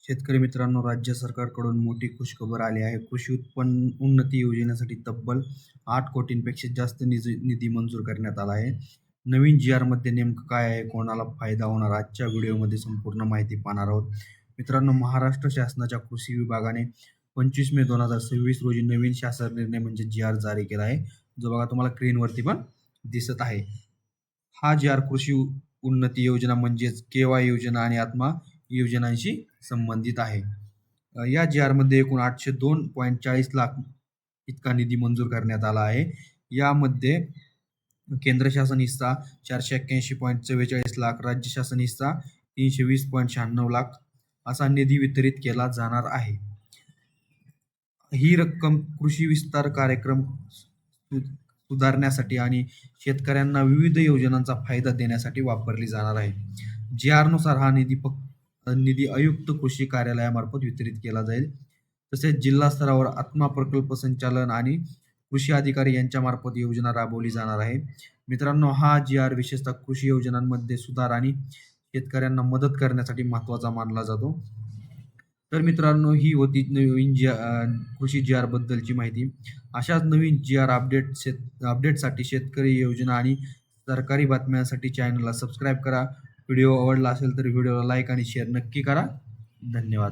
शेतकरी मित्रांनो, राज्य सरकारकडून मोठी खुशखबर आली आहे. कृषी उत्पन्न उन्नती योजनेसाठी तब्बल 8 कोटींपेक्षा जास्त निधी मंजूर करण्यात आला आहे. नवीन जी-आरमध्ये नेमकं काय आहे, कोणाला फायदा होणार, आजच्या व्हिडिओमध्ये संपूर्ण माहिती पाहणार आहोत. मित्रांनो, महाराष्ट्र शासनाच्या कृषी विभागाने 25 मे 2026 रोजी नवीन शासन निर्णय म्हणजे जी-आर जारी केला आहे, जो बघा तुम्हाला स्क्रीनवरती पण दिसत आहे. हा जी-आर कृषी उन्नती योजना म्हणजेच के-वाय योजना आणि आत्मा योजनांशी संबंधित आहे. या जी-आरमध्ये एकूण 802.40 लाख इतका निधी मंजूर करण्यात आला आहे. यामध्ये केंद्र शासन हिस्सा 481.44 लाख, राज्य शासन हिस्सा 320.96 लाख असा निधी वितरित केला जाणार आहे. ही रक्कम कृषी विस्तार कार्यक्रम सुधारण्यासाठी आणि शेतकऱ्यांना विविध योजनांचा फायदा देण्यासाठी वापरली जाणार आहे. जी-आरनुसार हा निधी आयुक्त कृषी कार्यालयामार्फत वितरित केला जाईल. तसेच जिल्हा स्तरावर आत्मा प्रकल्प संचालन आणि कृषी अधिकारी यांच्यामार्फत योजना राबवली जाणार आहे. मित्रांनो, हा जी-आर विशेषतः कृषी योजनांमध्ये सुधार आणि शेतकऱ्यांना मदत करण्यासाठी महत्त्वाचा मानला जातो. तर मित्रांनो, ही होती नवीन कृषी जी-आर बद्दलची माहिती. अशाच नवीन जी-आर अपडेटसाठी शेतकरी योजना आणि सरकारी बातम्यांसाठी चॅनलला सबस्क्राईब करा. व्हिडिओ आवडला असेल तर व्हिडिओला लाईक आणि शेअर नक्की करा. धन्यवाद.